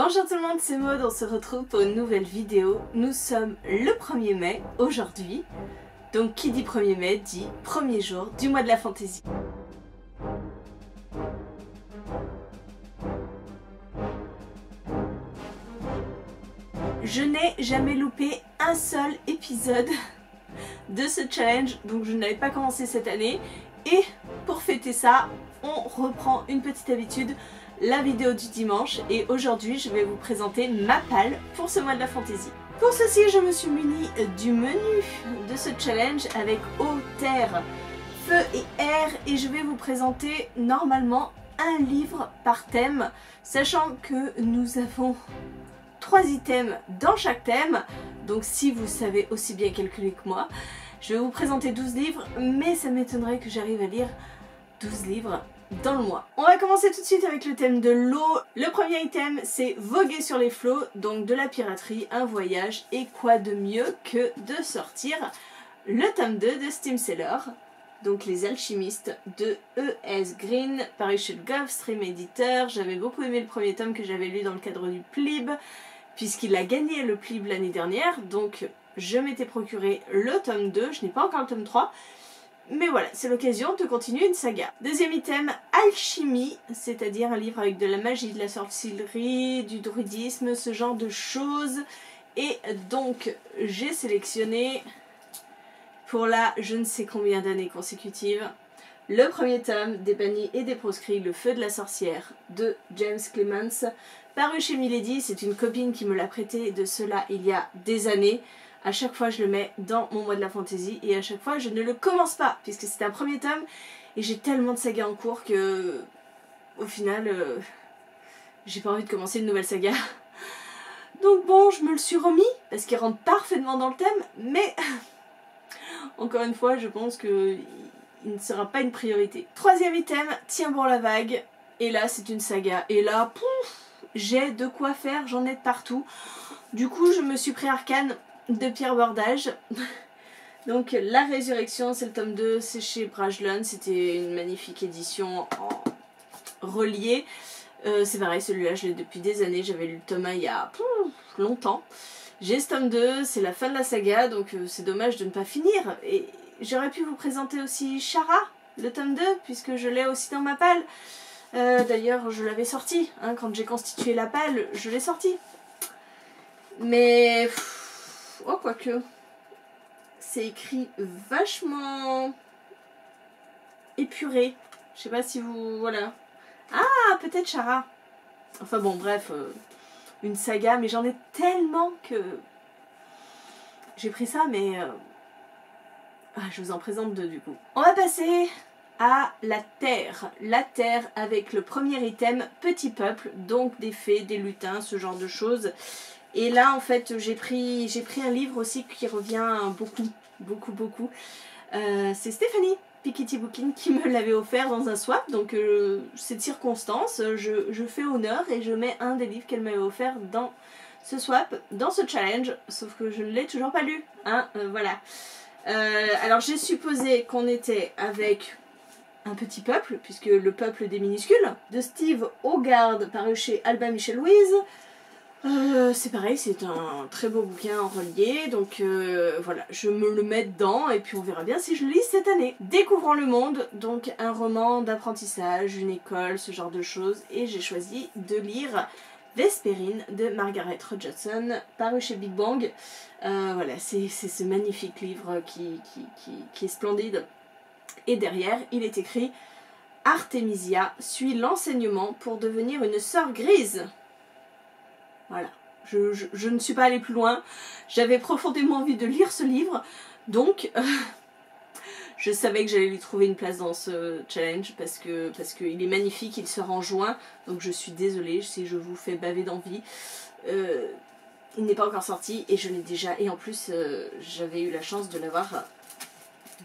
Bonjour tout le monde, c'est Maud, on se retrouve pour une nouvelle vidéo. Nous sommes le 1er mai aujourd'hui. Donc qui dit 1er mai dit premier jour du mois de la fantaisie. Je n'ai jamais loupé un seul épisode de ce challenge, donc je n'avais pas commencé cette année. Et pour fêter ça, on reprend une petite habitude, la vidéo du dimanche. Et aujourd'hui, je vais vous présenter ma palle pour ce mois de la fantaisie. Pour ceci, je me suis munie du menu de ce challenge avec eau, terre, feu et air. Et je vais vous présenter normalement un livre par thème, sachant que nous avons 3 items dans chaque thème. Donc si vous savez aussi bien calculer que moi, je vais vous présenter 12 livres, mais ça m'étonnerait que j'arrive à lire 12 livres dans le mois. On va commencer tout de suite avec le thème de l'eau. Le premier item, c'est voguer sur les flots, donc de la piraterie, un voyage. Et quoi de mieux que de sortir le tome 2 de Steam Seller, donc Les Alchimistes de E.S. Green, paru chez le Gulfstream Éditeur. J'avais beaucoup aimé le premier tome que j'avais lu dans le cadre du PLIB, puisqu'il a gagné le PLIB l'année dernière, donc je m'étais procuré le tome 2, je n'ai pas encore le tome 3, mais voilà, c'est l'occasion de continuer une saga. Deuxième item, alchimie, c'est-à-dire un livre avec de la magie, de la sorcellerie, du druidisme, ce genre de choses. Et donc, j'ai sélectionné, pour la je ne sais combien d'années consécutives, le premier tome des bannis et des proscrits, Le Feu de la Sorcière, de James Clements, paru chez Milady. C'est une copine qui me l'a prêté de cela il y a des années. À chaque fois je le mets dans mon mois de la fantaisie et à chaque fois je ne le commence pas puisque c'est un premier tome et j'ai tellement de sagas en cours que au final j'ai pas envie de commencer une nouvelle saga. Donc bon, je me le suis remis parce qu'il rentre parfaitement dans le thème, mais encore une fois je pense que il ne sera pas une priorité. Troisième item, Tiens bon la vague, et là c'est une saga et là pouf, j'ai de quoi faire, j'en ai de partout. Du coup je me suis pris Arcane de Pierre Bordage. Donc La Résurrection, c'est le tome 2, c'est chez Brajlon, c'était une magnifique édition en relié. C'est pareil, celui-là je l'ai depuis des années, j'avais lu le tome 1 il y a longtemps. J'ai ce tome 2, c'est la fin de la saga, donc c'est dommage de ne pas finir. Et j'aurais pu vous présenter aussi Chara, le tome 2, puisque je l'ai aussi dans ma palle. D'ailleurs je l'avais sorti, hein, quand j'ai constitué la palle, je l'ai sorti. Mais oh, quoique, c'est écrit vachement épuré. Je sais pas si vous... Voilà. Ah, peut-être Chara. Enfin bon, bref, une saga, mais j'en ai tellement que... J'ai pris ça, mais... je vous en présente 2 du coup. On va passer à la terre. La terre avec le premier item, Petit Peuple, donc des fées, des lutins, ce genre de choses. Et là en fait j'ai pris un livre aussi qui revient beaucoup. C'est Stéphanie Piketty Booking qui me l'avait offert dans un swap, donc c'est de circonstance, je fais honneur et je mets un des livres qu'elle m'avait offert dans ce swap, dans ce challenge, sauf que je ne l'ai toujours pas lu, hein, voilà. Alors j'ai supposé qu'on était avec Un Petit Peuple, puisque le peuple des minuscules, de Steve Hogarth, paru chez Albin Michel Louise. C'est pareil, c'est un très beau bouquin en relié, donc voilà, je me le mets dedans et puis on verra bien si je le lis cette année. Découvrons le monde, donc un roman d'apprentissage, une école, ce genre de choses, et j'ai choisi de lire Vespérine de Margaret Rogerson, paru chez Big Bang. Voilà, c'est ce magnifique livre qui est splendide, et derrière il est écrit Artemisia suit l'enseignement pour devenir une sœur grise. Voilà, je ne suis pas allée plus loin, j'avais profondément envie de lire ce livre, donc je savais que j'allais lui trouver une place dans ce challenge parce qu'il est magnifique, il sort en juin, donc je suis désolée si je vous fais baver d'envie. Il n'est pas encore sorti et je l'ai déjà, et en plus j'avais eu la chance de l'avoir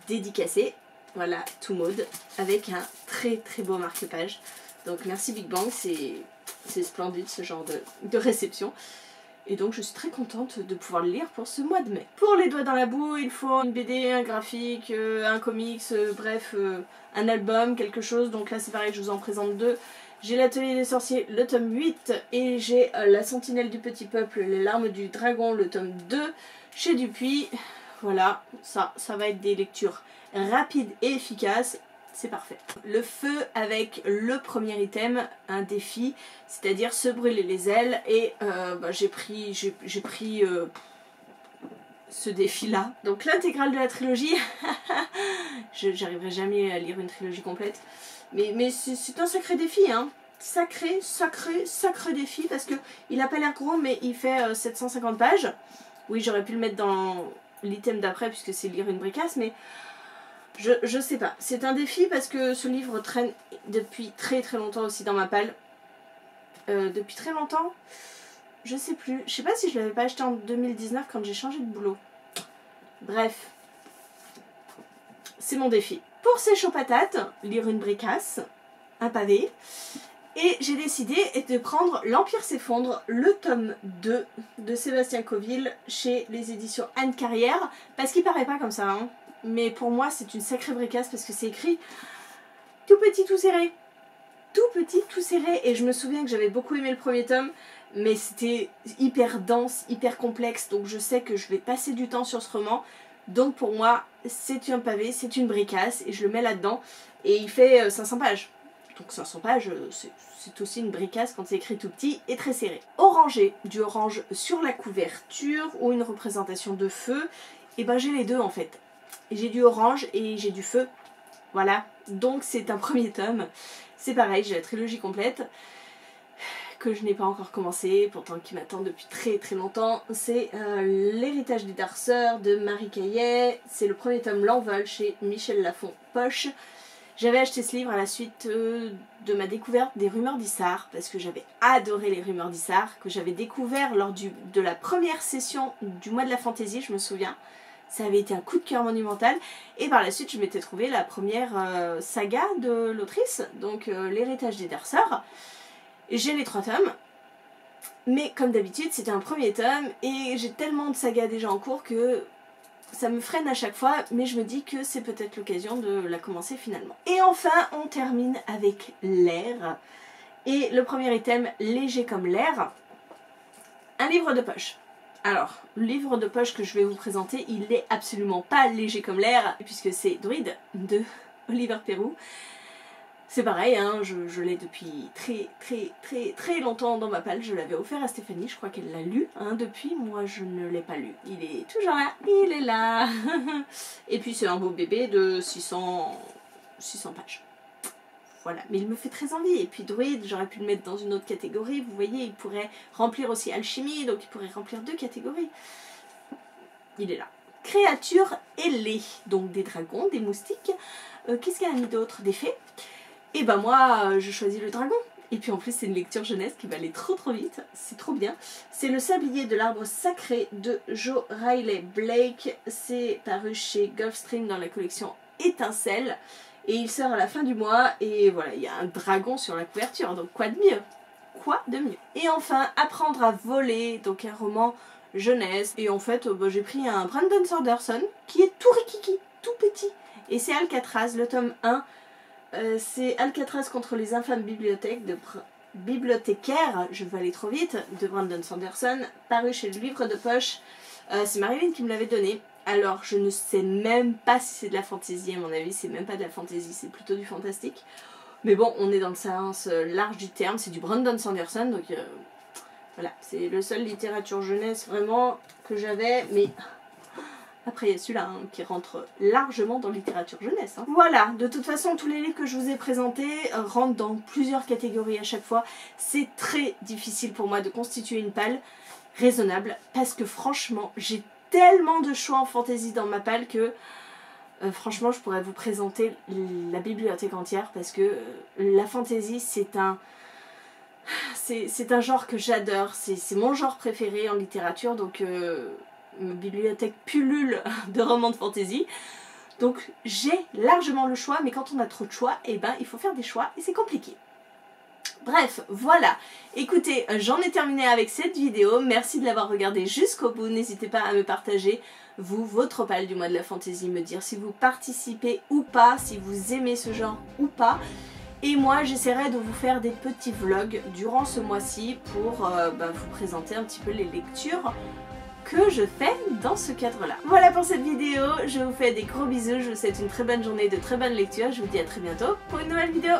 dédicacé, voilà, tout mode, avec un très beau marque-page, donc merci Big Bang, c'est splendide ce genre de réception. Et donc je suis très contente de pouvoir le lire pour ce mois de mai. Pour Les Doigts dans la boue, il faut une BD, un graphique, un comics, bref, un album, quelque chose. Donc là c'est pareil, je vous en présente 2. J'ai l'Atelier des sorciers, le tome 8, et j'ai La Sentinelle du Petit Peuple, Les Larmes du Dragon, le tome 2, chez Dupuis. Voilà, ça va être des lectures rapides et efficaces, c'est parfait. Le feu avec le premier item, un défi, c'est-à-dire se brûler les ailes, et j'ai pris ce défi-là. Donc l'intégrale de la trilogie, j'arriverai jamais à lire une trilogie complète. Mais c'est un sacré défi, hein. Sacré défi, parce que il a pas l'air gros, mais il fait 750 pages. Oui, j'aurais pu le mettre dans l'item d'après, puisque c'est lire une bricasse, mais je sais pas. C'est un défi parce que ce livre traîne depuis très longtemps aussi dans ma palle. Depuis très longtemps, je sais plus. Je sais pas si je l'avais pas acheté en 2019 quand j'ai changé de boulot. Bref, c'est mon défi. Pour ces chauds patates, lire une bricasse, un pavé, et j'ai décidé de prendre L'Empire s'effondre, le tome 2 de Sébastien Coville chez les éditions Anne Carrière, parce qu'il paraît pas comme ça, hein. Mais pour moi c'est une sacrée bricasse parce que c'est écrit tout petit tout serré. Tout petit tout serré, et je me souviens que j'avais beaucoup aimé le premier tome, mais c'était hyper dense, hyper complexe, donc je sais que je vais passer du temps sur ce roman. Donc pour moi, c'est un pavé, c'est une bricasse, et je le mets là-dedans, et il fait 500 pages. Donc 500 pages, c'est aussi une bricasse quand c'est écrit tout petit et très serré. Orangé, du orange sur la couverture, ou une représentation de feu, et ben j'ai les deux en fait. J'ai du orange et j'ai du feu, voilà. Donc c'est un premier tome, c'est pareil, j'ai la trilogie complète, que je n'ai pas encore commencé, pourtant qui m'attend depuis très longtemps. C'est L'Héritage des Darceurs de Marie Caillet. C'est le premier tome L'Envol chez Michel Lafon Poche. J'avais acheté ce livre à la suite de ma découverte des Rumeurs d'Issard, parce que j'avais adoré les Rumeurs d'Issard, que j'avais découvert lors de la première session du mois de la fantaisie, je me souviens. Ça avait été un coup de cœur monumental, et par la suite je m'étais trouvé la première saga de l'autrice, donc L'Héritage des Darceurs. J'ai les 3 tomes, mais comme d'habitude c'était un premier tome et j'ai tellement de sagas déjà en cours que ça me freine à chaque fois, mais je me dis que c'est peut-être l'occasion de la commencer finalement. Et enfin on termine avec l'air, et le premier item, Léger comme l'air, un livre de poche. Alors, le livre de poche que je vais vous présenter, il n'est absolument pas léger comme l'air, puisque c'est Druide de Oliver Perroux. C'est pareil, hein, je l'ai depuis très longtemps dans ma palle. Je l'avais offert à Stéphanie, je crois qu'elle l'a lu hein, depuis. Moi je ne l'ai pas lu. Il est toujours là, il est là. Et puis c'est un beau bébé de 600 pages. Voilà, mais il me fait très envie. Et puis Druide, j'aurais pu le mettre dans une autre catégorie. Vous voyez, il pourrait remplir aussi Alchimie, donc il pourrait remplir 2 catégories. Il est là. Créatures ailées, donc des dragons, des moustiques. Qu'est-ce qu'il y a mis d'autre? Des fées. Et ben moi, je choisis le dragon. Et puis en plus, c'est une lecture jeunesse qui va aller trop vite. C'est trop bien. C'est Le Sablier de l'arbre sacré de Jo Riley Blake. C'est paru chez Gulfstream dans la collection Étincelle. Et il sort à la fin du mois. Et voilà, il y a un dragon sur la couverture. Donc quoi de mieux? Quoi de mieux? Et enfin, Apprendre à voler. Donc un roman jeunesse. Et en fait, j'ai pris un Brandon Sanderson qui est tout rikiki, tout petit. Et c'est Alcatraz, le tome 1. C'est Alcatraz contre les infâmes bibliothécaires, je vais aller trop vite, de Brandon Sanderson, paru chez le Livre de Poche. C'est Marilyn qui me l'avait donné. Alors je ne sais même pas si c'est de la fantaisie, à mon avis c'est même pas de la fantaisie, c'est plutôt du fantastique. Mais bon, on est dans le sens large du terme, c'est du Brandon Sanderson, donc voilà, c'est le seul littérature jeunesse vraiment que j'avais, mais... Après, il y a celui-là hein, qui rentre largement dans littérature jeunesse. Hein. Voilà, de toute façon, tous les livres que je vous ai présentés rentrent dans plusieurs catégories à chaque fois. C'est très difficile pour moi de constituer une palle raisonnable parce que franchement, j'ai tellement de choix en fantaisie dans ma palle que franchement, je pourrais vous présenter la bibliothèque entière parce que la fantaisie, c'est un genre que j'adore. C'est mon genre préféré en littérature, donc... ma bibliothèque pullule de romans de fantasy, donc j'ai largement le choix, mais quand on a trop de choix, eh ben il faut faire des choix et c'est compliqué. Bref, voilà, écoutez, j'en ai terminé avec cette vidéo, merci de l'avoir regardée jusqu'au bout, n'hésitez pas à me partager, vous, votre palle du mois de la fantaisie, me dire si vous participez ou pas, si vous aimez ce genre ou pas. Et moi j'essaierai de vous faire des petits vlogs durant ce mois-ci pour vous présenter un petit peu les lectures que je fais dans ce cadre-là. Voilà pour cette vidéo, je vous fais des gros bisous, je vous souhaite une très bonne journée, de très bonnes lectures, je vous dis à très bientôt pour une nouvelle vidéo.